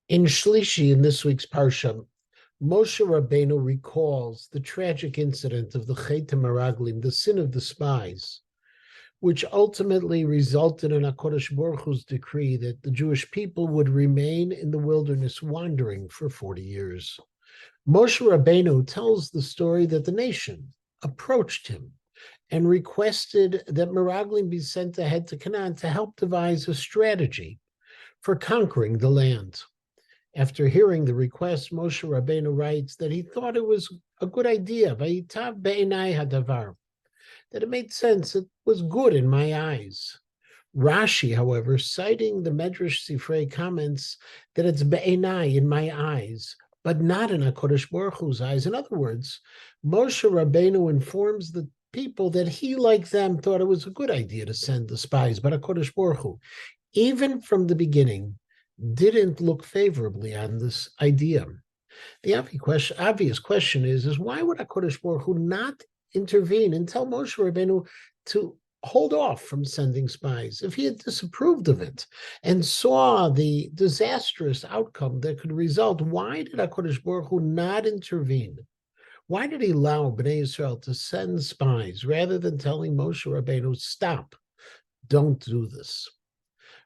In Shlishi, in this week's Parsha, Moshe Rabbeinu recalls the tragic incident of the Chet Meraglim, the sin of the spies, which ultimately resulted in HaKadosh Baruch Hu's decree that the Jewish people would remain in the wilderness wandering for 40 years. Moshe Rabbeinu tells the story that the nation approached him and requested that Meraglim be sent ahead to Canaan to help devise a strategy for conquering the land. After hearing the request, Moshe Rabbeinu writes that he thought it was a good idea, Vayitav be'enai hadavar, that it made sense, it was good in my eyes. Rashi, however, citing the Medrash Sifrei, comments that it's be'enai, in my eyes, but not in HaKadosh Baruch Hu's eyes. In other words, Moshe Rabbeinu informs the people that he, like them, thought it was a good idea to send the spies, but HaKadosh Baruch Hu, even from the beginning, didn't look favorably on this idea. The obvious question is why would HaKadosh Baruch Hu not intervene and tell Moshe Rabbeinu to hold off from sending spies? If he had disapproved of it and saw the disastrous outcome that could result, why did HaKadosh Baruch Hu not intervene? Why did he allow Bnei Yisrael to send spies rather than telling Moshe Rabbeinu, stop, don't do this?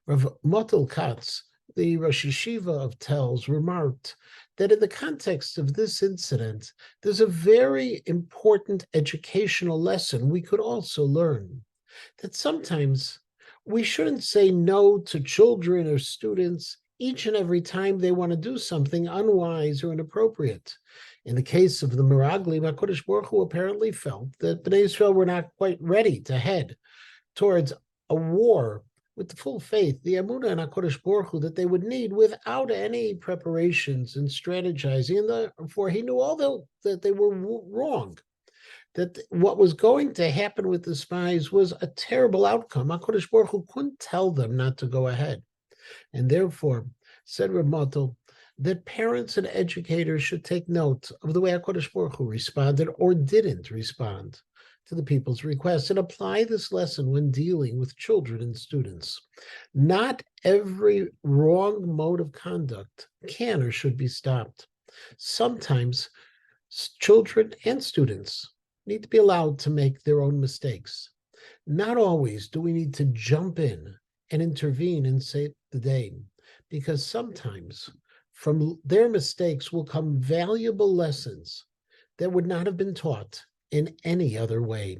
Rav Motel Katz, the Rosh Yeshiva of Telz, remarked that in the context of this incident, there's a very important educational lesson we could also learn, that sometimes we shouldn't say no to children or students each and every time they want to do something unwise or inappropriate. In the case of the Meraglim, HaKadosh Baruch Hu apparently felt that Bnei Yisrael were not quite ready to head towards a war with the full faith, the Amunah and HaKadosh Baruch Hu that they would need without any preparations and strategizing. And therefore, he knew all that they were wrong, that what was going to happen with the spies was a terrible outcome. HaKadosh Baruch Hu couldn't tell them not to go ahead. And therefore, said Reb Motel, that parents and educators should take note of the way HaKadosh Baruch Hu responded or didn't respond to the people's requests, and apply this lesson when dealing with children and students. Not every wrong mode of conduct can or should be stopped. Sometimes children and students need to be allowed to make their own mistakes. Not always do we need to jump in and intervene and save the day, because sometimes from their mistakes will come valuable lessons that would not have been taught in any other way.